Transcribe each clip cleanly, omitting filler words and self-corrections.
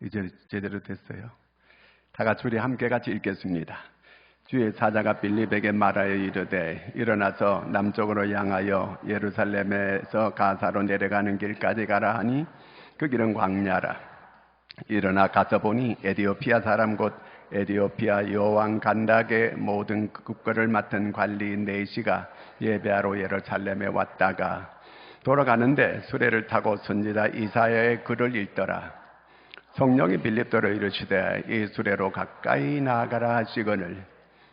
이제 제대로 됐어요. 다 같이 우리 함께 같이 읽겠습니다. 주의 사자가 빌립에게 말하여 이르되 일어나서 남쪽으로 향하여 예루살렘에서 가사로 내려가는 길까지 가라 하니 그 길은 광야라. 일어나 가서 보니 에디오피아 사람 곧 에디오피아 여왕 간닥의 모든 국거를 맡은 관리인 네시가 예배하러 예루살렘에 왔다가 돌아가는데 수레를 타고 선지자 이사야의 글을 읽더라. 성령이 빌립더러 이르시되 이 수레로 가까이 나아가라 하시거늘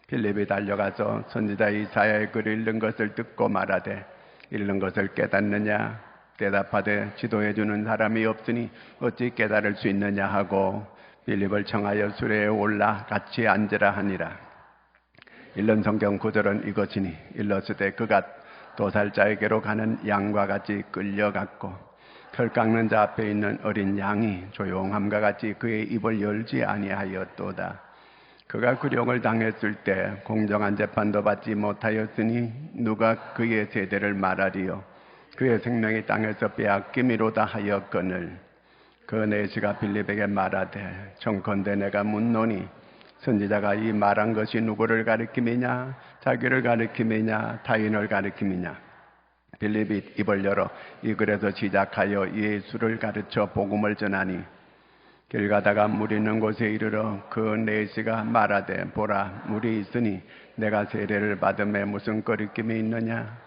빌립이 달려가서 선지자 이사야의 글을 읽는 것을 듣고 말하되 읽는 것을 깨닫느냐? 대답하되 지도해 주는 사람이 없으니 어찌 깨달을 수 있느냐 하고 빌립을 청하여 수레에 올라 같이 앉으라 하니라. 읽는 성경 구절은 이것이니 일렀으되 그가 도살자에게로 가는 양과 같이 끌려갔고 털 깎는 자 앞에 있는 어린 양이 조용함과 같이 그의 입을 열지 아니하였도다. 그가 굴욕을 당했을 때 공정한 재판도 받지 못하였으니 누가 그의 세대를 말하리요. 그의 생명이 땅에서 빼앗김이로다 하였거늘 그 네시가 빌립에게 말하되 청컨대 내가 묻노니 선지자가 이 말한 것이 누구를 가리킴이냐? 자기를 가리킴이냐? 타인을 가리킴이냐? 빌립이 입을 열어 이 글에서 시작하여 예수를 가르쳐 복음을 전하니 길 가다가 물 있는 곳에 이르러 그 네시가 말하되 보라 물이 있으니 내가 세례를 받음에 무슨 거리낌이 있느냐?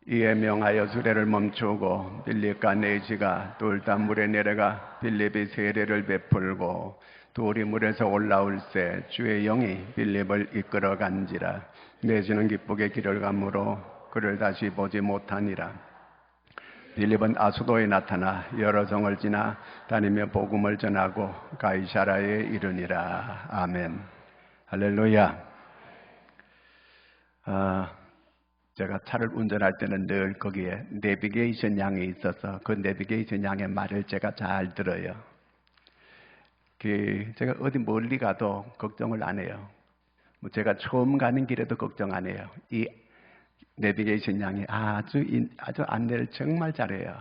이에 명하여 수레를 멈추고 빌립과 네시가 둘 다 물에 내려가 빌립이 세례를 베풀고 둘이 물에서 올라올새 주의 영이 빌립을 이끌어 간지라. 네시는 기쁘게 길을 가므로 그를 다시 보지 못하니라. 빌립은 아수도에 나타나 여러 성을 지나 다니며 복음을 전하고 가이사라에 이르니라. 아멘. 할렐루야. 제가 차를 운전할 때는 늘 거기에 내비게이션 양이 있어서 그 내비게이션 양의 말을 제가 잘 들어요. 제가 어디 멀리 가도 걱정을 안 해요. 제가 처음 가는 길에도 걱정 안 해요. 이 내비게이션 양이 아주 안내를 정말 잘해요.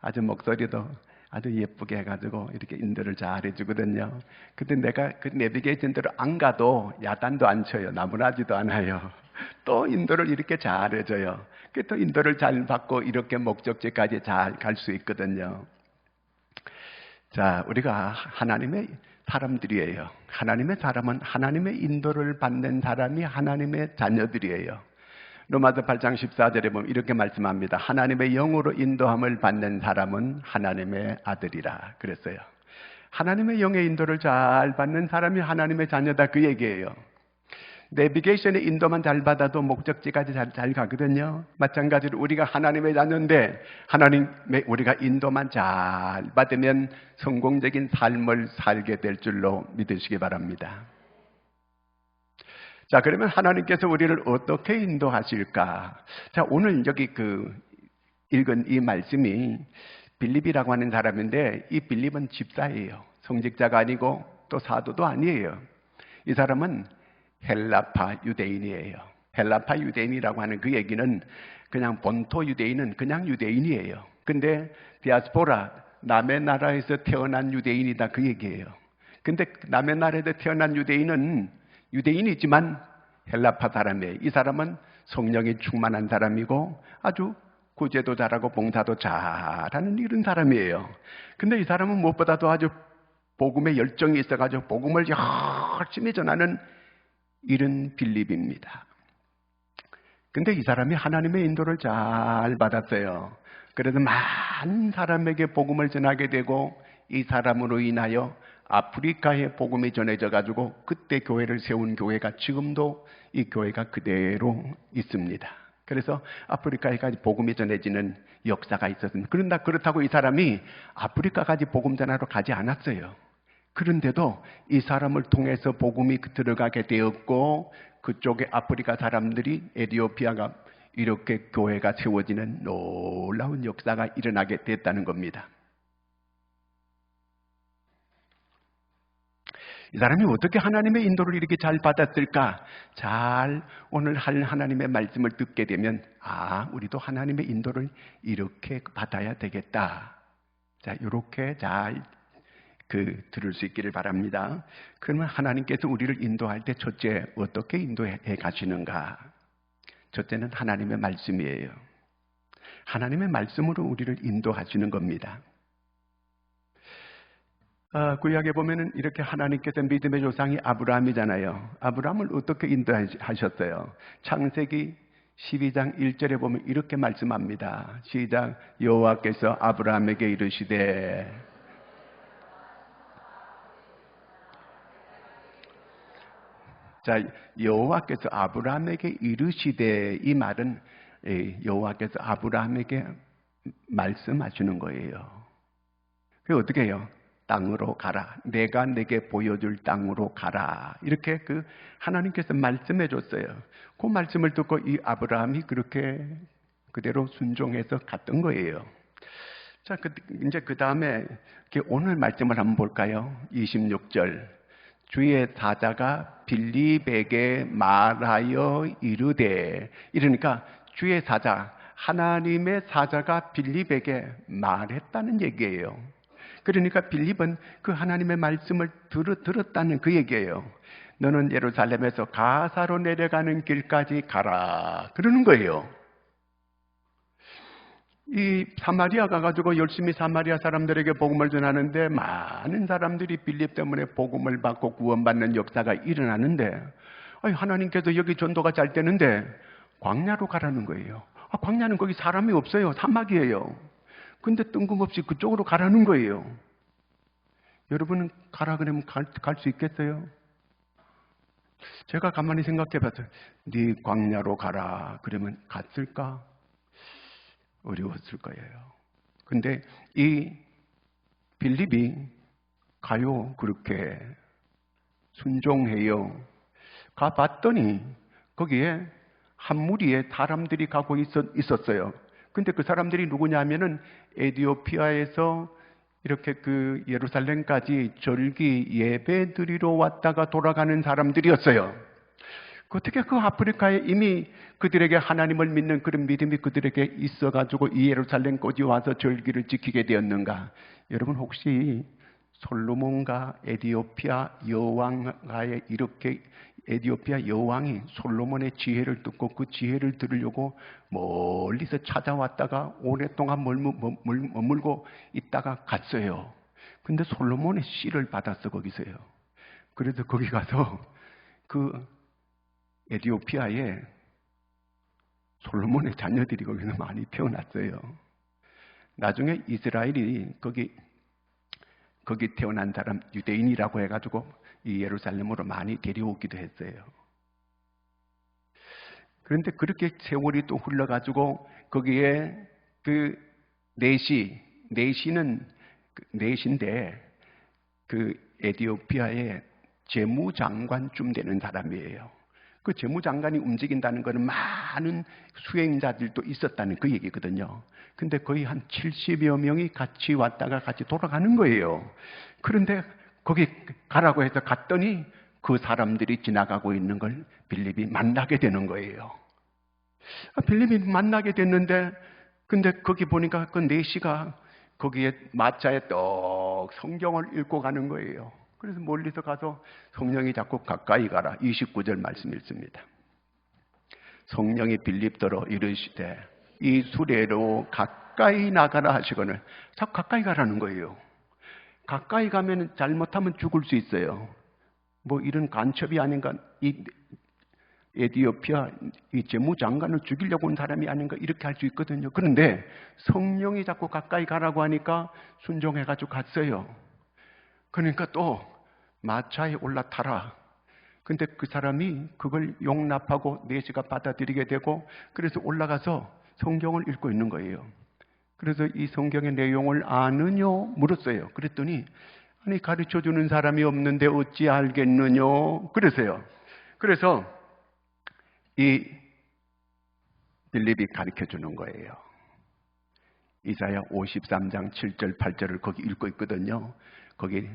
아주 목소리도 아주 예쁘게 해가지고 이렇게 인도를 잘 해주거든요. 근데 내가 그 내비게이션대로 안 가도 야단도 안 쳐요. 나무라지도 않아요. 또 인도를 이렇게 잘 해줘요. 또 인도를 잘 받고 이렇게 목적지까지 잘 갈 수 있거든요. 자, 우리가 하나님의 사람들이에요. 하나님의 사람은 하나님의 인도를 받는 사람이 하나님의 자녀들이에요. 로마서 8장 14절에 보면 이렇게 말씀합니다. 하나님의 영으로 인도함을 받는 사람은 하나님의 아들이라 그랬어요. 하나님의 영의 인도를 잘 받는 사람이 하나님의 자녀다 그 얘기예요. 내비게이션의 인도만 잘 받아도 목적지까지 잘 가거든요. 마찬가지로 우리가 하나님의 자녀인데 하나님의 우리가 인도만 잘 받으면 성공적인 삶을 살게 될 줄로 믿으시기 바랍니다. 자, 그러면 하나님께서 우리를 어떻게 인도하실까? 자, 오늘 여기 읽은 이 말씀이 빌립이라고 하는 사람인데 이 빌립은 집사예요. 성직자가 아니고 또 사도도 아니에요. 이 사람은 헬라파 유대인이에요. 헬라파 유대인이라고 하는 그 얘기는 그냥 본토 유대인은 그냥 유대인이에요. 근데 디아스포라, 남의 나라에서 태어난 유대인이다 그 얘기예요. 근데 남의 나라에서 태어난 유대인은 유대인이지만 헬라파 사람이에요. 이 사람은 성령이 충만한 사람이고 아주 구제도 잘하고 봉사도 잘하는 이런 사람이에요. 근데 이 사람은 무엇보다도 아주 복음에 열정이 있어가지고 복음을 열심히 전하는 이런 빌립입니다. 근데 이 사람이 하나님의 인도를 잘 받았어요. 그래서 많은 사람에게 복음을 전하게 되고 이 사람으로 인하여 아프리카에 복음이 전해져 가지고 그때 교회를 세운 교회가 지금도 이 교회가 그대로 있습니다. 그래서 아프리카에까지 복음이 전해지는 역사가 있었습니다. 그런다 그렇다고 이 사람이 아프리카까지 복음 전하러 가지 않았어요. 그런데도 이 사람을 통해서 복음이 들어가게 되었고 그쪽에 아프리카 사람들이 에티오피아가 이렇게 교회가 세워지는 놀라운 역사가 일어나게 됐다는 겁니다. 이 사람이 어떻게 하나님의 인도를 이렇게 잘 받았을까? 오늘 할 하나님의 말씀을 듣게 되면 우리도 하나님의 인도를 이렇게 받아야 되겠다. 자, 이렇게 잘 들을 수 있기를 바랍니다. 그러면 하나님께서 우리를 인도할 때 첫째 어떻게 인도해 가시는가? 첫째는 하나님의 말씀이에요. 하나님의 말씀으로 우리를 인도하시는 겁니다. 구약에 보면은 이렇게 하나님께서 믿음의 조상이 아브라함이잖아요. 아브라함을 어떻게 인도하셨어요? 창세기 12장 1절에 보면 이렇게 말씀합니다. 시작. 여호와께서 아브라함에게 이르시되. 자, 여호와께서 아브라함에게 이르시되, 이 말은 여호와께서 아브라함에게 말씀하시는 거예요. 그게 어떻게 해요? 땅으로 가라. 내가 내게 보여줄 땅으로 가라. 이렇게 하나님께서 말씀해 줬어요. 그 말씀을 듣고 이 아브라함이 그렇게 그대로 순종해서 갔던 거예요. 자, 이제 그 다음에 오늘 말씀을 한번 볼까요? 26절. 주의 사자가 빌립에게 말하여 이르되. 이러니까 주의 사자, 하나님의 사자가 빌립에게 말했다는 얘기예요. 그러니까 빌립은 그 하나님의 말씀을 들었다는 그 얘기예요. 너는 예루살렘에서 가사로 내려가는 길까지 가라. 그러는 거예요. 이 사마리아 가가지고 열심히 사마리아 사람들에게 복음을 전하는데 많은 사람들이 빌립 때문에 복음을 받고 구원받는 역사가 일어나는데, 하나님께서 여기 전도가 잘 되는데 광야로 가라는 거예요. 광야는 거기 사람이 없어요. 사막이에요. 근데 뜬금없이 그쪽으로 가라는 거예요. 여러분은 가라 그러면 갈 수 있겠어요? 제가 가만히 생각해 봤어요. 네 광야로 가라 그러면 갔을까? 어려웠을 거예요. 근데 이 빌립이 가요. 그렇게 순종해요. 가봤더니 거기에 한 무리의 사람들이 가고 있었어요. 근데 그 사람들이 누구냐면은 에티오피아에서 이렇게 예루살렘까지 절기 예배 드리러 왔다가 돌아가는 사람들이었어요. 어떻게 아프리카에 이미 그들에게 하나님을 믿는 그런 믿음이 그들에게 있어가지고 이 예루살렘까지 와서 절기를 지키게 되었는가? 여러분 혹시 솔로몬과 에티오피아 여왕과의 이렇게 에티오피아 여왕이 솔로몬의 지혜를 듣고 그 지혜를 들으려고 멀리서 찾아왔다가 오랫동안 머물고 있다가 갔어요. 근데 솔로몬의 씨를 받았어 거기서요. 그래서 거기 가서 에티오피아에 솔로몬의 자녀들이 거기서 많이 태어났어요. 나중에 이스라엘이 거기 태어난 사람 유대인이라고 해가지고 이 예루살렘으로 많이 데려오기도 했어요. 그런데 그렇게 세월이 또 흘러가지고 거기에 내시인데 에티오피아의 재무장관쯤 되는 사람이에요. 그 재무장관이 움직인다는 것은 많은 수행자들도 있었다는 그 얘기거든요. 근데 거의 한 70여 명이 같이 왔다가 같이 돌아가는 거예요. 그런데 거기 가라고 해서 갔더니 그 사람들이 지나가고 있는 걸 빌립이 만나게 되는 거예요. 빌립이 만나게 됐는데, 근데 거기 보니까 그 내시가 거기에 마차에 떡 성경을 읽고 가는 거예요. 그래서 멀리서 가서 성령이 자꾸 가까이 가라. 29절 말씀 읽습니다. 성령이 빌립더러 이르시되 이 수레로 가까이 나가라 하시거늘. 자꾸 가까이 가라는 거예요. 가까이 가면 잘못하면 죽을 수 있어요. 뭐 이런 간첩이 아닌가, 이 에티오피아 이 재무장관을 죽이려고 온 사람이 아닌가 이렇게 할 수 있거든요. 그런데 성령이 자꾸 가까이 가라고 하니까 순종해가지고 갔어요. 그러니까 또 마차에 올라타라. 근데 그 사람이 그걸 용납하고 내시가 받아들이게 되고, 그래서 올라가서 성경을 읽고 있는 거예요. 그래서 이 성경의 내용을 아느뇨 물었어요. 그랬더니 아니 가르쳐주는 사람이 없는데 어찌 알겠느뇨 그랬어요. 그래서 이 빌립이 가르쳐주는 거예요. 이사야 53장 7절 8절을 거기 읽고 있거든요. 거기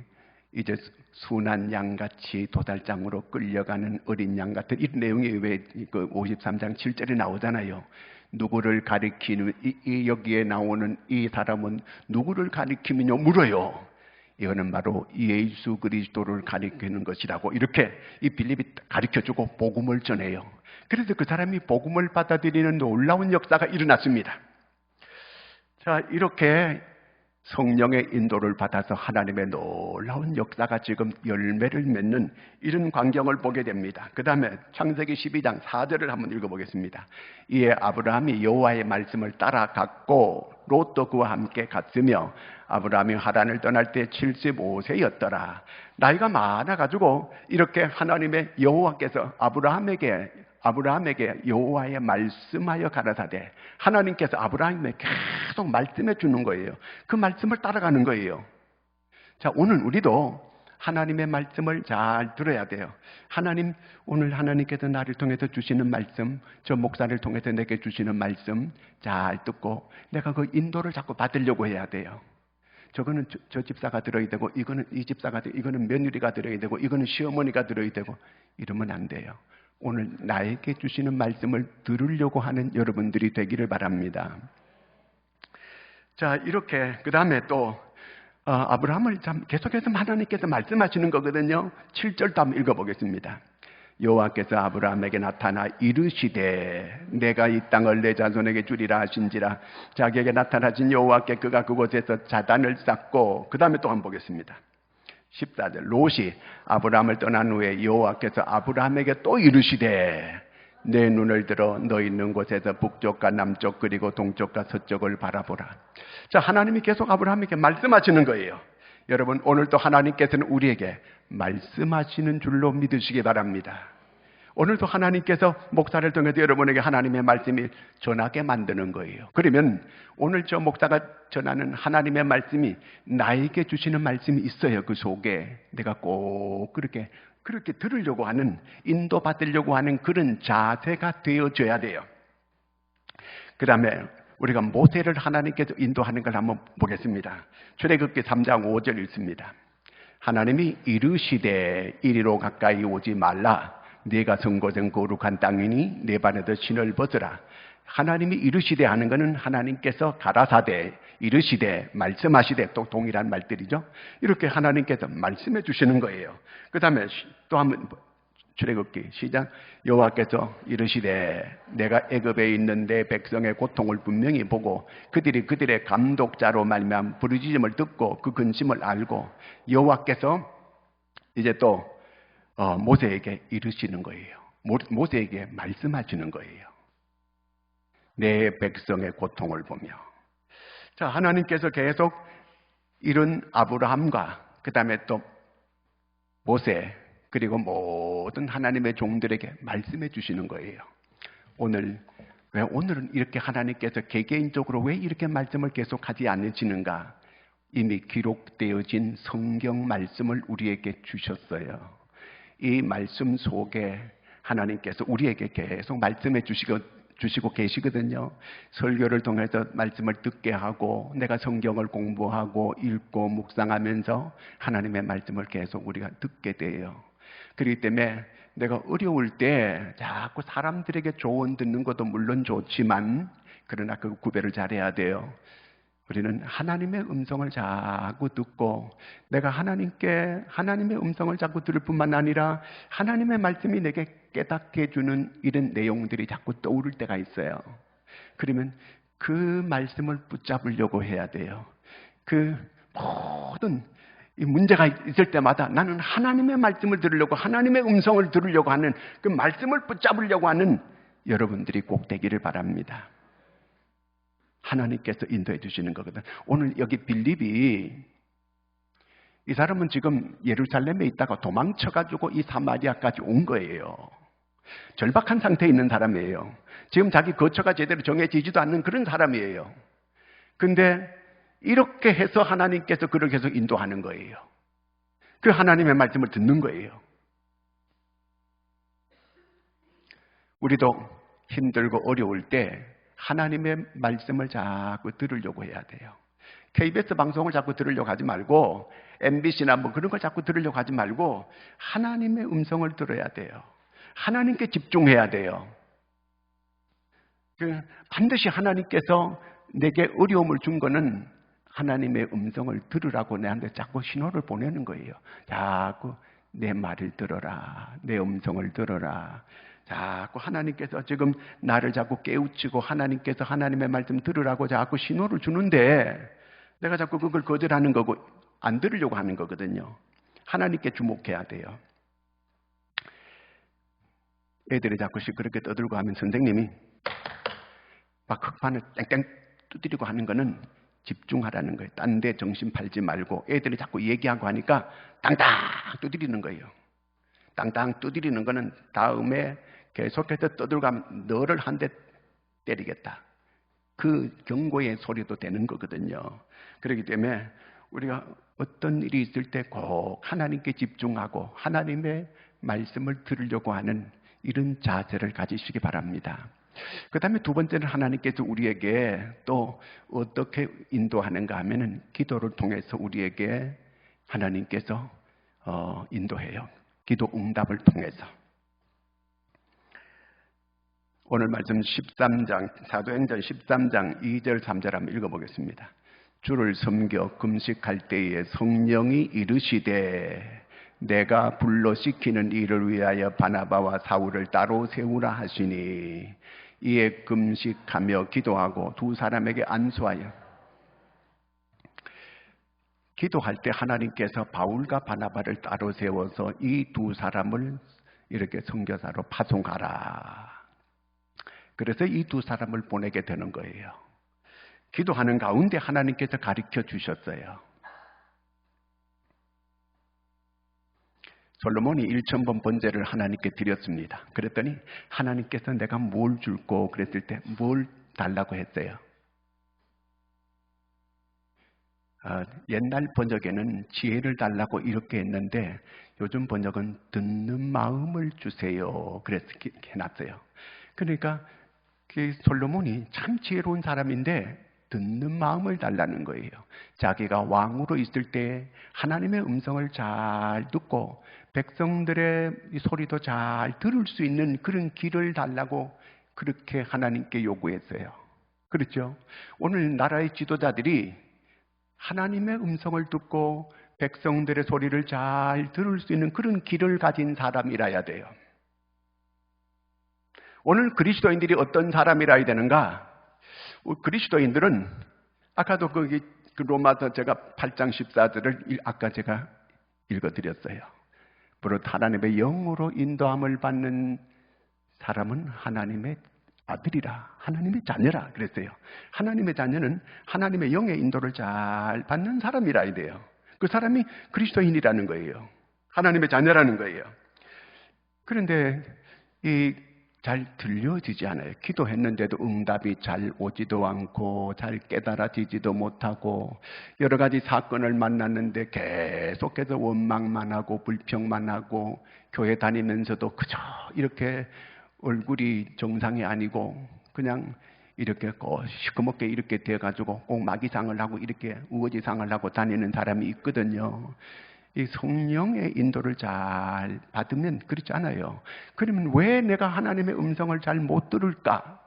이제 순한 양같이 도달장으로 끌려가는 어린 양 같은 이런 내용이 왜 53장 7절에 나오잖아요. 누구를 가리키는 여기에 나오는 이 사람은 누구를 가리키느냐 물어요. 이거는 바로 예수 그리스도를 가리키는 것이라고 이렇게 이 빌립이 가르쳐주고 복음을 전해요. 그래서 그 사람이 복음을 받아들이는 놀라운 역사가 일어났습니다. 자, 이렇게 성령의 인도를 받아서 하나님의 놀라운 역사가 지금 열매를 맺는 이런 광경을 보게 됩니다. 그 다음에 창세기 12장 4절을 한번 읽어보겠습니다. 이에 아브라함이 여호와의 말씀을 따라갔고 롯도 그와 함께 갔으며 아브라함이 하란을 떠날 때 75세였더라. 나이가 많아가지고 이렇게 하나님의 여호와께서 아브라함에게 여호와의 말씀하여 가라사대, 하나님께서 아브라함에게 계속 말씀해 주는 거예요. 그 말씀을 따라가는 거예요. 자, 오늘 우리도 하나님의 말씀을 잘 들어야 돼요. 오늘 하나님께서 나를 통해서 주시는 말씀, 저 목사를 통해서 내게 주시는 말씀 잘 듣고 내가 그 인도를 자꾸 받으려고 해야 돼요. 저거는 저 집사가 들어야 되고, 이거는 이 집사가 되고, 이거는 며느리가 들어야 되고, 이거는 시어머니가 들어야 되고, 이러면 안 돼요. 오늘 나에게 주시는 말씀을 들으려고 하는 여러분들이 되기를 바랍니다. 자, 이렇게 그 다음에 또 아브라함을 계속해서 하나님께서 말씀하시는 거거든요. 7절도 한번 읽어보겠습니다. 여호와께서 아브라함에게 나타나 이르시되 내가 이 땅을 내 자손에게 주리라 하신지라. 자기에게 나타나신 여호와께 그가 그곳에서 자단을 쌓고, 그 다음에 또 한번 보겠습니다. 14절 롯이 아브라함을 떠난 후에 여호와께서 아브라함에게 또 이르시되 내 눈을 들어 너 있는 곳에서 북쪽과 남쪽 그리고 동쪽과 서쪽을 바라보라. 자, 하나님이 계속 아브라함에게 말씀하시는 거예요. 여러분, 오늘도 하나님께서는 우리에게 말씀하시는 줄로 믿으시기 바랍니다. 오늘도 하나님께서 목사를 통해서 여러분에게 하나님의 말씀이 전하게 만드는 거예요. 그러면 오늘 저 목사가 전하는 하나님의 말씀이 나에게 주시는 말씀이 있어요. 그 속에 내가 꼭 그렇게 들으려고 하는, 인도받으려고 하는 그런 자세가 되어줘야 돼요. 그 다음에 우리가 모세를 하나님께서 인도하는 걸 한번 보겠습니다. 출애굽기 3장 5절 읽습니다. 하나님이 이르시되 이리로 가까이 오지 말라. 네가 선 곳은 거룩한 땅이니 네 발에도 신을 벗으라. 하나님이 이르시되 하는 것은 하나님께서 가라사대, 이르시되, 말씀하시되, 또 동일한 말들이죠. 이렇게 하나님께서 말씀해 주시는 거예요. 그 다음에 또 한번 출애굽기 시작. 여호와께서 이르시되 내가 애굽에 있는 내 백성의 고통을 분명히 보고 그들의 감독자로 말미암아 부르짖음을 듣고 그 근심을 알고. 여호와께서 이제 또 모세에게 이르시는 거예요. 모세에게 말씀하시는 거예요. 내 백성의 고통을 보며. 자, 하나님께서 계속 이런 아브라함과 그 다음에 또 모세 그리고 모든 하나님의 종들에게 말씀해 주시는 거예요. 오늘은 이렇게 하나님께서 개개인적으로 왜 이렇게 말씀을 계속하지 않으시는가? 이미 기록되어진 성경 말씀을 우리에게 주셨어요. 이 말씀 속에 하나님께서 우리에게 계속 말씀해 주시고 계시거든요. 설교를 통해서 말씀을 듣게 하고 내가 성경을 공부하고 읽고 묵상하면서 하나님의 말씀을 계속 우리가 듣게 돼요. 그렇기 때문에 내가 어려울 때 자꾸 사람들에게 조언 듣는 것도 물론 좋지만 그러나 그 구별을 잘해야 돼요. 우리는 하나님의 음성을 자꾸 듣고 내가 하나님의 음성을 자꾸 들을 뿐만 아니라 하나님의 말씀이 내게 깨닫게 해주는 이런 내용들이 자꾸 떠오를 때가 있어요. 그러면 그 말씀을 붙잡으려고 해야 돼요. 그 모든 이 문제가 있을 때마다 나는 하나님의 말씀을 들으려고, 하나님의 음성을 들으려고 하는 그 말씀을 붙잡으려고 하는 여러분들이 꼭 되기를 바랍니다. 하나님께서 인도해 주시는 거거든. 오늘 여기 빌립이, 이 사람은 지금 예루살렘에 있다가 도망쳐가지고 이 사마리아까지 온 거예요. 절박한 상태에 있는 사람이에요. 지금 자기 거처가 제대로 정해지지도 않는 그런 사람이에요. 근데 이렇게 해서 하나님께서 그를 계속 인도하는 거예요. 그 하나님의 말씀을 듣는 거예요. 우리도 힘들고 어려울 때 하나님의 말씀을 자꾸 들으려고 해야 돼요. KBS 방송을 자꾸 들으려고 하지 말고 MBC나 뭐 그런 걸 자꾸 들으려고 하지 말고 하나님의 음성을 들어야 돼요. 하나님께 집중해야 돼요. 반드시 하나님께서 내게 어려움을 준 거는 하나님의 음성을 들으라고 내한테 자꾸 신호를 보내는 거예요. 자꾸 내 말을 들어라. 내 음성을 들어라. 자꾸 하나님께서 지금 나를 자꾸 깨우치고 하나님께서 하나님의 말씀 들으라고 자꾸 신호를 주는데 내가 자꾸 그걸 거절하는 거고 안 들으려고 하는 거거든요. 하나님께 주목해야 돼요. 애들이 자꾸 시끄럽게 떠들고 하면 선생님이 막 흑판을 땡땡 두드리고 하는 거는 집중하라는 거예요. 딴 데 정신 팔지 말고 애들이 자꾸 얘기하고 하니까 땅땅 두드리는 거예요. 땅땅 두드리는 거는 다음에 계속해서 떠들고 하면 너를 한 대 때리겠다. 그 경고의 소리도 되는 거거든요. 그렇기 때문에 우리가 어떤 일이 있을 때 꼭 하나님께 집중하고 하나님의 말씀을 들으려고 하는 이런 자세를 가지시기 바랍니다. 그 다음에 두 번째는 하나님께서 우리에게 또 어떻게 인도하는가 하면은 기도를 통해서 우리에게 하나님께서 인도해요. 기도 응답을 통해서. 오늘 말씀 13장, 사도행전 13장 2절 3절 한번 읽어보겠습니다. 주를 섬겨 금식할 때에 성령이 이르시되 내가 불러시키는 일을 위하여 바나바와 사울을 따로 세우라 하시니 이에 금식하며 기도하고 두 사람에게 안수하여. 기도할 때 하나님께서 바울과 바나바를 따로 세워서 이 두 사람을 이렇게 선교사로 파송하라. 그래서 이 두 사람을 보내게 되는 거예요. 기도하는 가운데 하나님께서 가르쳐 주셨어요. 솔로몬이 1,000번 번제를 하나님께 드렸습니다. 그랬더니 하나님께서 내가 뭘 줄고 그랬을 때 뭘 달라고 했어요. 옛날 번역에는 지혜를 달라고 이렇게 했는데 요즘 번역은 듣는 마음을 주세요. 그래서 해놨어요. 그러니까 그 솔로몬이 참 지혜로운 사람인데 듣는 마음을 달라는 거예요. 자기가 왕으로 있을 때 하나님의 음성을 잘 듣고 백성들의 소리도 잘 들을 수 있는 그런 길을 달라고 그렇게 하나님께 요구했어요. 그렇죠? 오늘 나라의 지도자들이 하나님의 음성을 듣고 백성들의 소리를 잘 들을 수 있는 그런 길을 가진 사람이라야 돼요. 오늘 그리스도인들이 어떤 사람이라야 되는가? 그리스도인들은 아까도 거기 로마서 제가 8장 14절을 아까 제가 읽어드렸어요. 바로 하나님의 영으로 인도함을 받는 사람은 하나님의 아들이라, 하나님의 자녀라 그랬어요. 하나님의 자녀는 하나님의 영의 인도를 잘 받는 사람이라야 돼요. 그 사람이 그리스도인이라는 거예요. 하나님의 자녀라는 거예요. 그런데 잘 들려지지 않아요. 기도했는데도 응답이 잘 오지도 않고 잘 깨달아지지도 못하고 여러 가지 사건을 만났는데 계속해서 원망만 하고 불평만 하고 교회 다니면서도 그저 이렇게 얼굴이 정상이 아니고 그냥 이렇게 시커멓게 이렇게 돼가지고 꼭 마귀상을 하고 이렇게 우거지상을 하고 다니는 사람이 있거든요. 이 성령의 인도를 잘 받으면 그렇지 않아요. 그러면 왜 내가 하나님의 음성을 잘 못 들을까?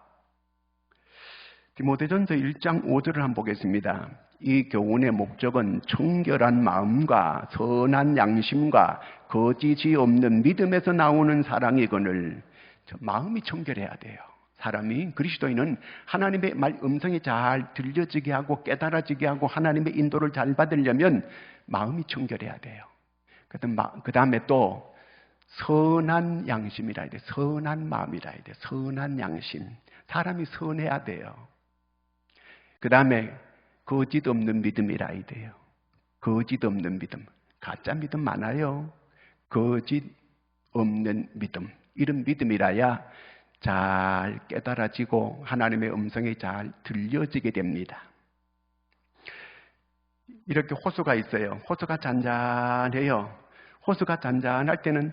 디모데전서 1장 5절을 한번 보겠습니다. 이 교훈의 목적은 청결한 마음과 선한 양심과 거짓이 없는 믿음에서 나오는 사랑이거늘. 마음이 청결해야 돼요. 사람이 그리스도인은 하나님의 말 음성이 잘 들려지게 하고 깨달아지게 하고 하나님의 인도를 잘 받으려면 마음이 청결해야 돼요. 그 다음에 또 선한 양심이라 해야 돼요. 선한 마음이라 해야 돼요. 선한 양심. 사람이 선해야 돼요. 그 다음에 거짓 없는 믿음이라 해야 돼요. 거짓 없는 믿음. 가짜 믿음 많아요. 거짓 없는 믿음. 이런 믿음이라야 잘 깨달아지고 하나님의 음성이 잘 들려지게 됩니다. 이렇게 호수가 있어요. 호수가 잔잔해요. 호수가 잔잔할 때는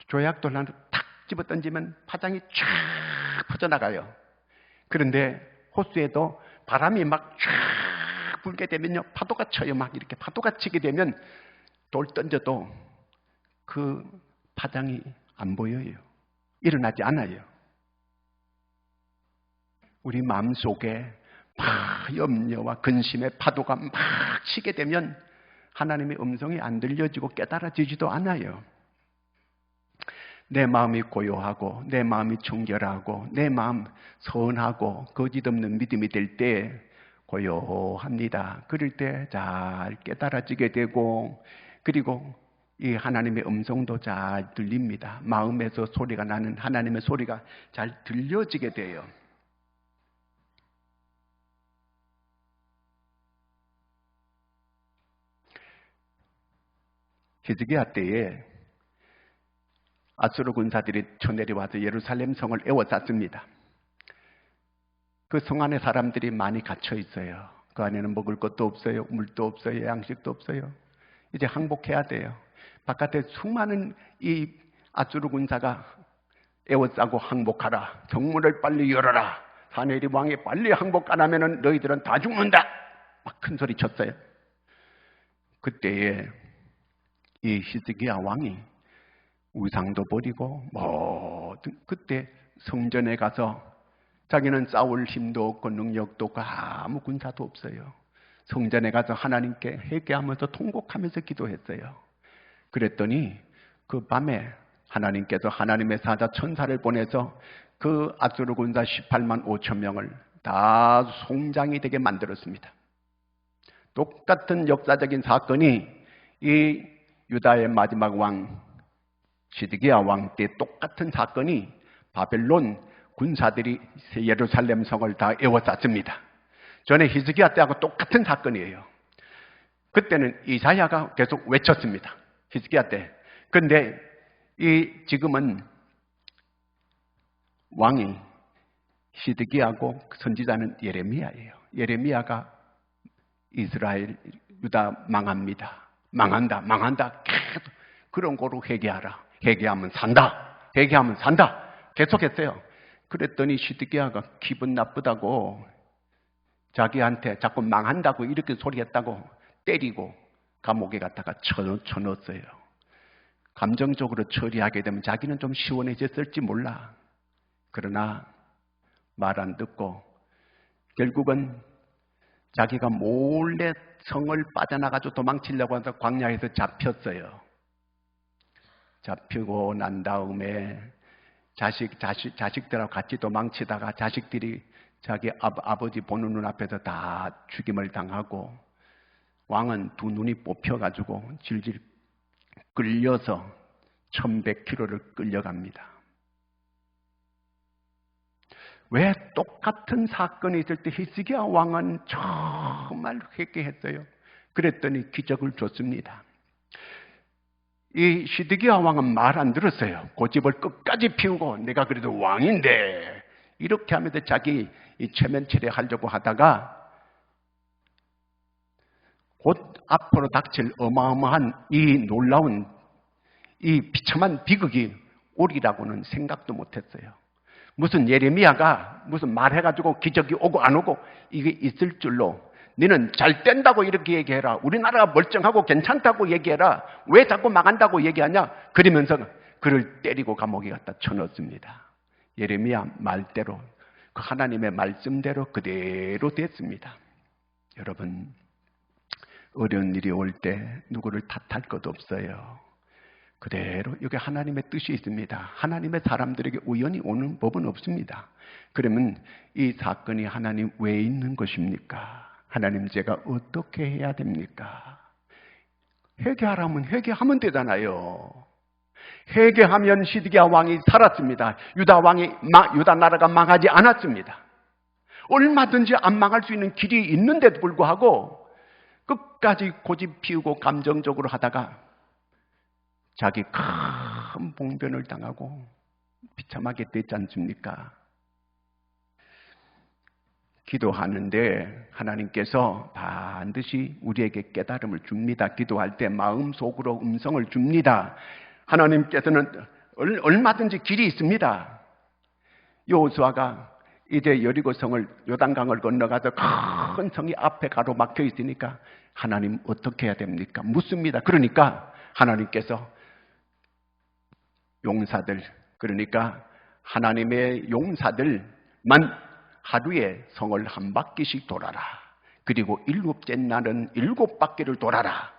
조약돌을 탁 집어 던지면 파장이 쫙 퍼져나가요. 그런데 호수에도 바람이 막 쫙 불게 되면요, 파도가 쳐요. 막 이렇게 파도가 치게 되면 돌 던져도 그 파장이 안 보여요. 일어나지 않아요. 우리 마음속에 염려와 근심의 파도가 막 치게 되면 하나님의 음성이 안 들려지고 깨달아지지도 않아요. 내 마음이 고요하고 내 마음이 청결하고 내 마음 선하고 거짓 없는 믿음이 될 때 고요합니다. 그럴 때 잘 깨달아지게 되고, 그리고 이 하나님의 음성도 잘 들립니다. 마음에서 소리가 나는 하나님의 소리가 잘 들려지게 돼요. 히스기야 때에 아수르 군사들이 쳐내려와서 예루살렘 성을 에워쌌습니다. 그 성 안에 사람들이 많이 갇혀 있어요. 그 안에는 먹을 것도 없어요. 물도 없어요. 양식도 없어요. 이제 항복해야 돼요. 바깥에 수많은 이 아수르 군사가 에워싸고 항복하라. 성문을 빨리 열어라. 사내립 왕이 빨리 항복 안 하면 너희들은 다 죽는다. 막 큰 소리 쳤어요. 그때에 이 히스기야 왕이 우상도 버리고 그때 성전에 가서 자기는 싸울 힘도 없고 능력도 없고 아무 군사도 없어요. 성전에 가서 하나님께 회개하면서 통곡하면서 기도했어요. 그랬더니 그 밤에 하나님께서 하나님의 사자 천사를 보내서 그 아수르 군사 18만 5천 명을 다 송장이 되게 만들었습니다. 똑같은 역사적인 사건이 이 유다의 마지막 왕 시드기야 왕 때 똑같은 사건이 바벨론 군사들이 예루살렘 성을 다 에워쌌습니다. 전에 히스기야 때하고 똑같은 사건이에요. 그때는 이사야가 계속 외쳤습니다. 히스기야 때. 그런데 지금은 왕이 시드기야고 선지자는 예레미야예요. 예레미야가 이스라엘 유다 망합니다. 망한다. 계속 그런 거로 회개하라. 회개하면 산다. 회개하면 산다. 계속했어요. 그랬더니 시드기야가 기분 나쁘다고 자기한테 자꾸 망한다고 이렇게 소리했다고 때리고 감옥에 갔다가 쳐넣었어요. 감정적으로 처리하게 되면 자기는 좀 시원해졌을지 몰라. 그러나 말 안 듣고 결국은 자기가 몰래 성을 빠져나가서 도망치려고 해서 광야에서 잡혔어요. 잡히고 난 다음에 자식들하고 같이 도망치다가 자식들이 자기 아버지 보는 눈앞에서 다 죽임을 당하고 왕은 두 눈이 뽑혀가지고 질질 끌려서 1100km를 끌려갑니다. 왜 똑같은 사건이 있을 때 히스기야 왕은 정말 회개했어요. 그랬더니 기적을 줬습니다. 이 시드기야 왕은 말 안 들었어요. 고집을 끝까지 피우고 내가 그래도 왕인데 이렇게 하면서 자기 이 체면치레 하려고 하다가 곧 앞으로 닥칠 어마어마한 이 놀라운 이 비참한 비극이 오리라고는 생각도 못했어요. 무슨 예레미야가 무슨 말해가지고 기적이 오고 안 오고 이게 있을 줄로 너는 잘 된다고 이렇게 얘기해라. 우리나라가 멀쩡하고 괜찮다고 얘기해라. 왜 자꾸 망한다고 얘기하냐? 그러면서 그를 때리고 감옥에 갖다 쳐넣었습니다. 예레미야 말대로 그 하나님의 말씀대로 그대로 됐습니다. 여러분 어려운 일이 올 때 누구를 탓할 것 없어요. 그대로 여기 하나님의 뜻이 있습니다. 하나님의 사람들에게 우연히 오는 법은 없습니다. 그러면 이 사건이 하나님 왜 있는 것입니까? 하나님 제가 어떻게 해야 됩니까? 회개하라면 회개하면 되잖아요. 회개하면 시드기야 왕이 살았습니다. 유다 나라가 망하지 않았습니다. 얼마든지 안 망할 수 있는 길이 있는데도 불구하고 끝까지 고집 피우고 감정적으로 하다가 자기 큰 봉변을 당하고 비참하게 됐지 않습니까? 기도하는데 하나님께서 반드시 우리에게 깨달음을 줍니다. 기도할 때 마음속으로 음성을 줍니다. 하나님께서는 얼마든지 길이 있습니다. 여호수아가 이제 여리고 성을 요단강을 건너가서 큰 성이 앞에 가로막혀 있으니까 하나님 어떻게 해야 됩니까? 묻습니다. 그러니까 하나님께서 용사들, 그러니까 하나님의 용사들만 하루에 성을 한 바퀴씩 돌아라. 그리고 일곱째 날은 7바퀴를 돌아라.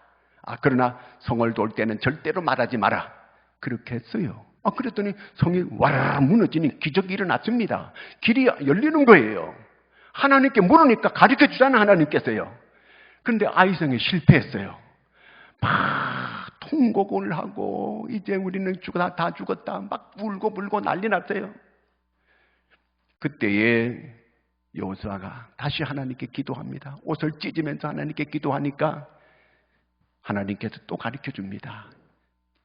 그러나 성을 돌 때는 절대로 말하지 마라. 그렇게 했어요. 그랬더니 성이 와라 무너지니 기적이 일어났습니다. 길이 열리는 거예요. 하나님께 물으니까 가르쳐 주잖아, 하나님께서요. 그런데 아이성이 실패했어요. 막 통곡을 하고 이제 우리는 다 죽었다 막 울고 불고 난리 났어요. 그때에 여호수아가 다시 하나님께 기도합니다. 옷을 찢으면서 하나님께 기도하니까 하나님께서 또 가르쳐 줍니다.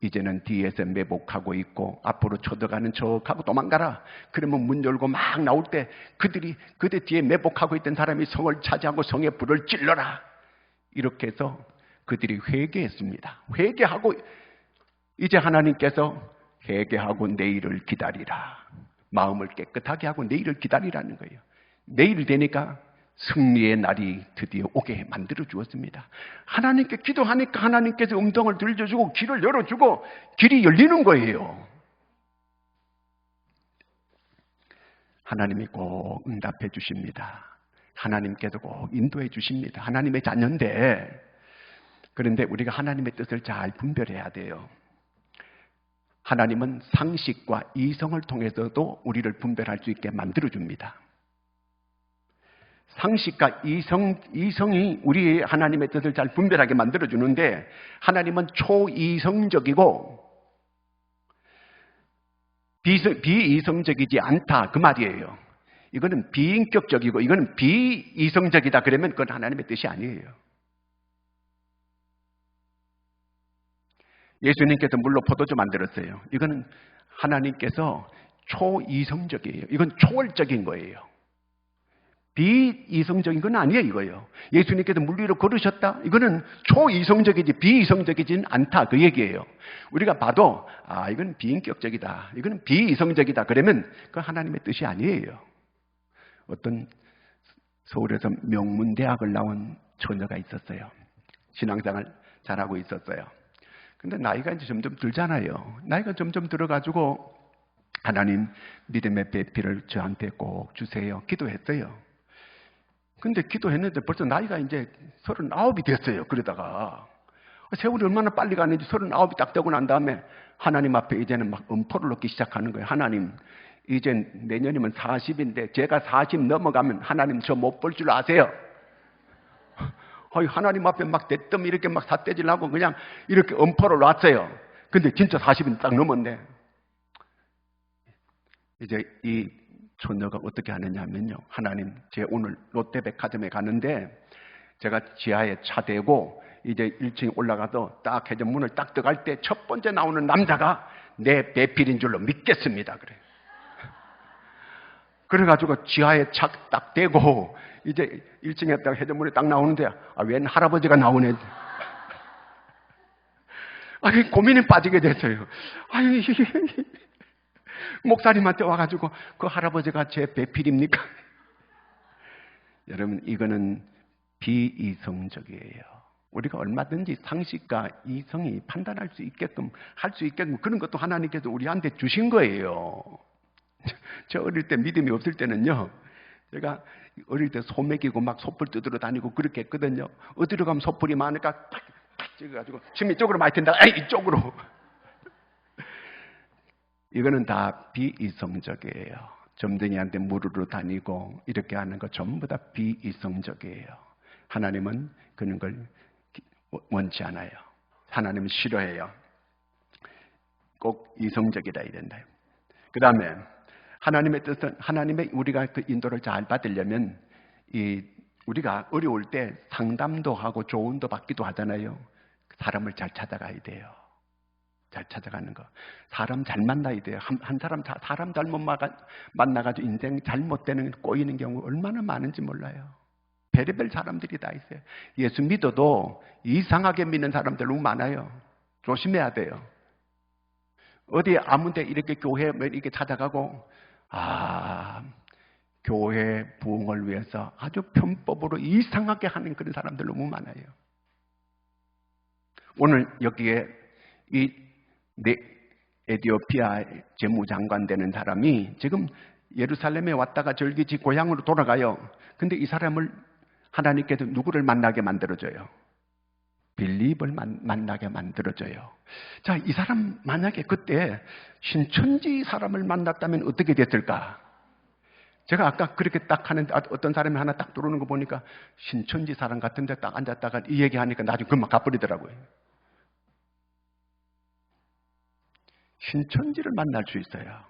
이제는 뒤에서 매복하고 있고 앞으로 쳐들어가는 척하고 도망가라. 그러면 문 열고 막 나올 때 그들 뒤에 매복하고 있던 사람이 성을 차지하고 성에 불을 찔러라. 이렇게 해서 그들이 회개했습니다. 회개하고 이제 하나님께서 회개하고 내일을 기다리라. 마음을 깨끗하게 하고 내일을 기다리라는 거예요. 내일 되니까 승리의 날이 드디어 오게 만들어 주었습니다. 하나님께 기도하니까 하나님께서 음성을 들려주고 길을 열어주고 길이 열리는 거예요. 하나님이 꼭 응답해 주십니다. 하나님께서 꼭 인도해 주십니다. 하나님의 자녀인데, 그런데 우리가 하나님의 뜻을 잘 분별해야 돼요. 하나님은 상식과 이성을 통해서도 우리를 분별할 수 있게 만들어 줍니다. 상식과 이성이 우리 하나님의 뜻을 잘 분별하게 만들어 주는데, 하나님은 초이성적이고 비이성적이지 않다, 그 말이에요. 이거는 비인격적이고 이거는 비이성적이다 그러면 그건 하나님의 뜻이 아니에요. 예수님께서 물로 포도주 만들었어요. 이거는 하나님께서 초이성적이에요. 이건 초월적인 거예요. 비이성적인 건 아니에요, 이거예요. 예수님께서 물 위로 걸으셨다? 이거는 초이성적이지 비이성적이진 않다, 그 얘기예요. 우리가 봐도 이건 비인격적이다, 이거는 비이성적이다 그러면 그건 하나님의 뜻이 아니에요. 어떤 서울에서 명문대학을 나온 처녀가 있었어요. 신앙생활 잘하고 있었어요. 근데 나이가 이제 점점 들잖아요. 나이가 점점 들어가지고 하나님 믿음의 배필을 저한테 꼭 주세요 기도했어요. 근데 기도했는데 벌써 나이가 이제 39이 됐어요. 그러다가 세월이 얼마나 빨리 가는지 39이 딱 되고 난 다음에 하나님 앞에 이제는 막 음포를 넣기 시작하는 거예요. 하나님, 이제 내년이면 40인데 제가 40 넘어가면 하나님 저 못 볼 줄 아세요? 하나님 앞에 막 대뜸 이렇게 막 삿대질하고 그냥 이렇게 음포를 놨어요. 근데 진짜 40이 딱 넘었네. 이제 이 처녀가 어떻게 하느냐면요. 하나님, 제가 오늘 롯데백화점에 가는데 제가 지하에 차 대고 이제 1층에 올라가서 딱 해전 문을 딱 들어갈 때 첫 번째 나오는 남자가 내 배필인 줄로 믿겠습니다. 그래. 그래가지고 지하에 차 딱 대고 이제 1층에 딱 해전문에 딱 나오는데 웬 할아버지가 나오네. 고민에 빠지게 됐어요. 목사님한테 와가지고 그 할아버지가 제 배필입니까? 여러분, 이거는 비이성적이에요. 우리가 얼마든지 상식과 이성이 판단할 수 있게끔 할 수 있게끔 그런 것도 하나님께서 우리한테 주신 거예요. 저 어릴 때 믿음이 없을 때는요, 제가 어릴 때 소 먹이고 막 소풀 뜯으러 다니고 그렇게 했거든요. 어디로 가면 소풀이 많으니까 탁 찍어가지고 지금 이쪽으로 많이 튄다. 이쪽으로. 이거는 다 비이성적이에요. 점쟁이한테 물으러 다니고 이렇게 하는 거 전부 다 비이성적이에요. 하나님은 그런 걸 원치 않아요. 하나님은 싫어해요. 꼭 이성적이라 해야 된다. 그 다음에 하나님의 뜻은, 하나님의 우리가 그 인도를 잘 받으려면 우리가 어려울 때 상담도 하고 조언도 받기도 하잖아요. 사람을 잘 찾아가야 돼요. 잘 찾아가는 거. 사람 잘 만나야 돼요. 사람 잘못 만나가지고 인생 잘못되는, 꼬이는 경우 얼마나 많은지 몰라요. 별의별 사람들이 다 있어요. 예수 믿어도 이상하게 믿는 사람들 너무 많아요. 조심해야 돼요. 어디 아무데 이렇게 교회 이렇게 찾아가고, 교회 부흥을 위해서 아주 편법으로 이상하게 하는 그런 사람들 너무 많아요. 오늘 여기에 에티오피아 재무장관 되는 사람이 지금 예루살렘에 왔다가 절기지 고향으로 돌아가요. 근데 이 사람을 하나님께서 누구를 만나게 만들어줘요? 빌립을 만나게 만들어줘요. 자, 이 사람 만약에 그때 신천지 사람을 만났다면 어떻게 됐을까? 제가 아까 그렇게 딱 하는데 어떤 사람이 하나 딱 들어오는 거 보니까 신천지 사람 같은데 딱 앉았다가 이 얘기하니까 나중에 금방 가버리더라고요. 신천지를 만날 수 있어요.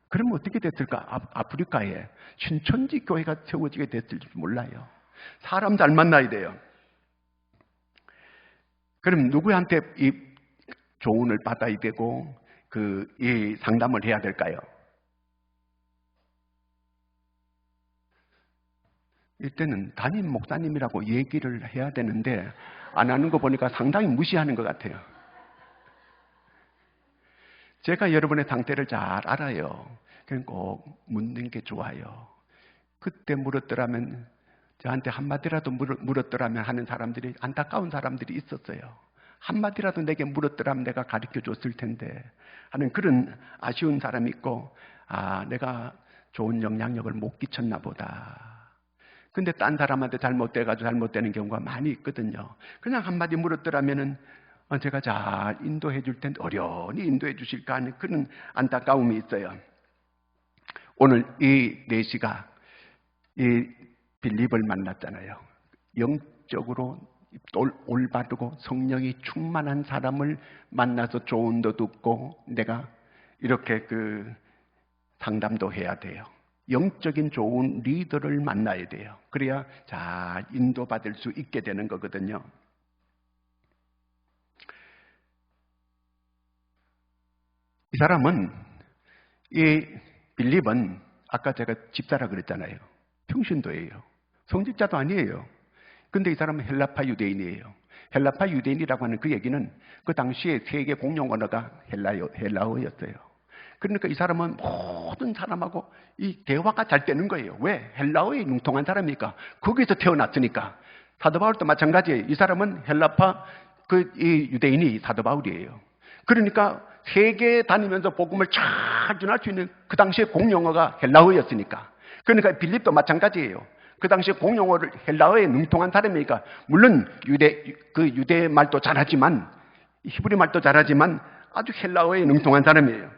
그러면 어떻게 됐을까? 아프리카에 신천지 교회가 세워지게 됐을지 몰라요. 사람 잘 만나야 돼요. 그럼 누구한테 이 조언을 받아야 되고 이 상담을 해야 될까요? 이때는 담임 목사님이라고 얘기를 해야 되는데 안 하는 거 보니까 상당히 무시하는 것 같아요. 제가 여러분의 상태를 잘 알아요. 그냥 꼭 묻는 게 좋아요. 그때 물었더라면 저한테 한마디라도 물었더라면 하는 사람들이 안타까운 사람들이 있었어요. 한마디라도 내게 물었더라면 내가 가르쳐 줬을 텐데 하는 그런 아쉬운 사람이 있고 내가 좋은 영향력을 못 끼쳤나 보다. 근데 딴 사람한테 잘못돼가지고 잘못되는 경우가 많이 있거든요. 그냥 한마디 물었더라면은 제가 잘 인도해 줄 텐데 어려운히 인도해 주실까 하는 그런 안타까움이 있어요. 오늘 이 4시가 이 빌립을 만났잖아요. 영적으로 올바르고 성령이 충만한 사람을 만나서 조언도 듣고 내가 이렇게 상담도 해야 돼요. 영적인 좋은 리더를 만나야 돼요. 그래야 잘 인도받을 수 있게 되는 거거든요. 이 사람은, 이 빌립은 아까 제가 집사라 그랬잖아요. 평신도예요. 성직자도 아니에요. 근데 이 사람은 헬라파 유대인이에요. 헬라파 유대인이라고 하는 그 얘기는 그 당시에 세계 공용 언어가 헬라어였어요. 그러니까 이 사람은 모든 사람하고 이 대화가 잘 되는 거예요. 왜? 헬라어에 융통한 사람이니까. 거기서 태어났으니까. 사도 바울도 마찬가지예요. 이 사람은 헬라파 이 유대인이 사도 바울이에요. 그러니까 세계에 다니면서 복음을 잘 전할 수 있는 그 당시에 공용어가 헬라어였으니까. 그러니까 빌립도 마찬가지예요. 그 당시에 공용어를 헬라어에 능통한 사람이니까 물론 유대 말도 잘하지만 히브리 말도 잘하지만 아주 헬라어에 능통한 사람이에요.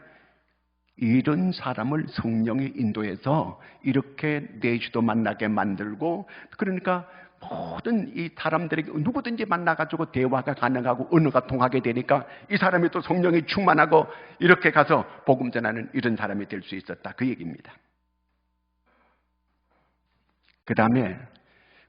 이런 사람을 성령이 인도해서 이렇게 내주도 만나게 만들고 그러니까 모든 이 사람들에게 누구든지 만나가지고 대화가 가능하고 언어가 통하게 되니까 이 사람이 또 성령이 충만하고 이렇게 가서 복음 전하는 이런 사람이 될 수 있었다. 그 얘기입니다. 그 다음에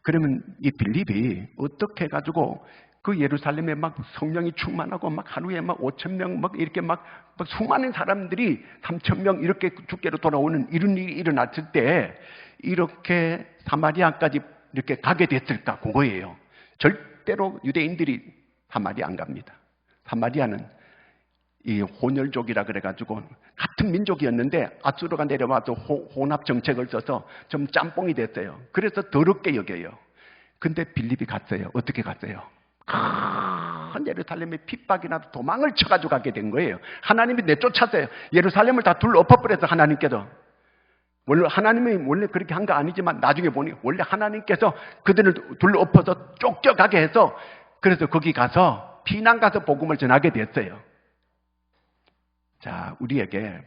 그러면 이 빌립이 어떻게 해가지고 그 예루살렘에 막 성령이 충만하고 막 하루에 막 5,000명 막 이렇게 막 수많은 사람들이 3,000명 이렇게 주께로 돌아오는 이런 일이 일어났을 때 이렇게 사마리아까지 이렇게 가게 됐을까? 그거예요. 절대로 유대인들이 사마리아 안 갑니다. 사마리아는 이 혼혈족이라 그래가지고 같은 민족이었는데 아수르가 내려와서 혼합 정책을 써서 좀 짬뽕이 됐어요. 그래서 더럽게 여겨요. 근데 빌립이 갔어요. 어떻게 갔어요? 큰 예루살렘에 핍박이나 도망을 쳐가지고 가게 된 거예요. 하나님이 내쫓았어요. 예루살렘을 다 둘러엎어버려서 하나님께서. 하나님이 원래 그렇게 한 거 아니지만 나중에 보니 원래 하나님께서 그들을 둘러엎어서 쫓겨가게 해서 그래서 거기 가서 피난 가서 복음을 전하게 됐어요. 자, 우리에게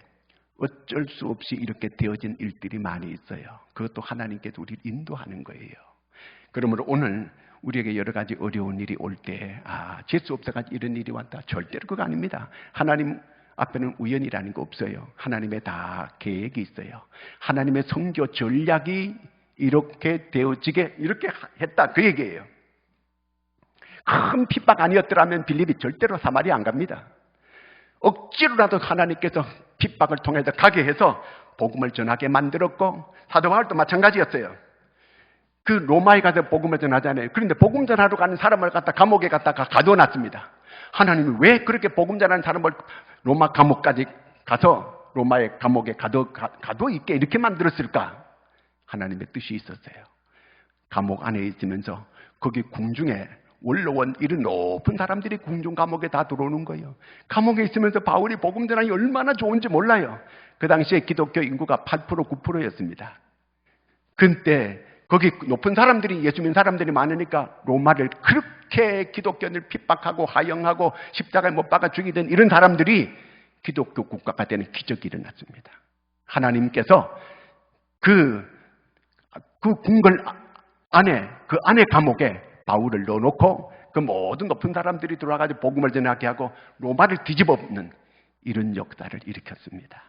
어쩔 수 없이 이렇게 되어진 일들이 많이 있어요. 그것도 하나님께서 우리를 인도하는 거예요. 그러므로 오늘 우리에게 여러 가지 어려운 일이 올 때 재수 없어가지고 이런 일이 왔다. 절대로 그거 아닙니다. 하나님 앞에는 우연이라는 거 없어요. 하나님의 다 계획이 있어요. 하나님의 선교 전략이 이렇게 되어지게 이렇게 했다. 그 얘기예요. 큰 핍박 아니었더라면 빌립이 절대로 사마리아 안 갑니다. 억지로라도 하나님께서 핍박을 통해서 가게 해서 복음을 전하게 만들었고 사도 바울도 마찬가지였어요. 그 로마에 가서 복음을 전하잖아요. 그런데 복음 전하러 가는 사람을 갖다 감옥에 갖다가 가둬놨습니다. 하나님이 왜 그렇게 복음 전하는 사람을 로마 감옥까지 가서 로마의 감옥에 가둬 있게 이렇게 만들었을까? 하나님의 뜻이 있었어요. 감옥 안에 있으면서 거기 궁중에 원로원 이런 높은 사람들이 궁중 감옥에 다 들어오는 거예요. 감옥에 있으면서 바울이 복음 전하기 얼마나 좋은지 몰라요. 그 당시에 기독교 인구가 8% 9%였습니다. 그때 거기 높은 사람들이, 예수 믿는 사람들이 많으니까 로마를 그렇게 기독교인을 핍박하고 하영하고 십자가에 못 박아 죽이던 이런 사람들이 기독교 국가가 되는 기적이 일어났습니다. 하나님께서 그 궁궐 안에, 그 안에 감옥에 바울을 넣어놓고 그 모든 높은 사람들이 들어와가지고 복음을 전하게 하고 로마를 뒤집어 엎는 이런 역사를 일으켰습니다.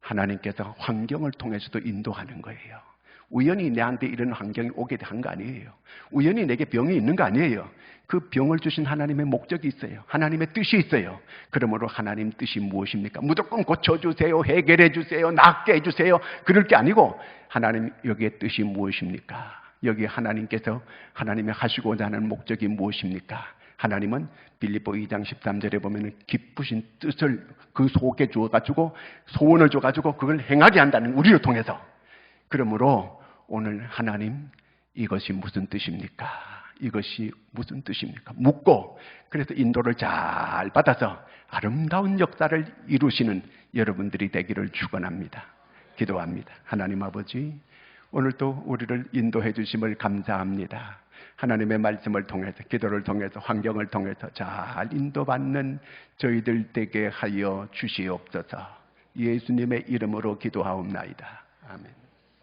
하나님께서 환경을 통해서도 인도하는 거예요. 우연히 내한테 이런 환경이 오게 한 거 아니에요. 우연히 내게 병이 있는 거 아니에요. 그 병을 주신 하나님의 목적이 있어요. 하나님의 뜻이 있어요. 그러므로 하나님 뜻이 무엇입니까? 무조건 고쳐주세요, 해결해주세요, 낫게 해주세요, 그럴 게 아니고 하나님 여기에 뜻이 무엇입니까? 여기 하나님께서 하나님의 하시고자 하는 목적이 무엇입니까? 하나님은 빌립보 2장 13절에 보면 기쁘신 뜻을 그 속에 주어가지고 소원을 줘가지고 그걸 행하게 한다는 우리를 통해서. 그러므로 오늘 하나님 이것이 무슨 뜻입니까? 이것이 무슨 뜻입니까? 묻고 그래서 인도를 잘 받아서 아름다운 역사를 이루시는 여러분들이 되기를 축원합니다. 기도합니다. 하나님 아버지, 오늘도 우리를 인도해 주심을 감사합니다. 하나님의 말씀을 통해서, 기도를 통해서, 환경을 통해서 잘 인도받는 저희들 되게 하여 주시옵소서. 예수님의 이름으로 기도하옵나이다. 아멘.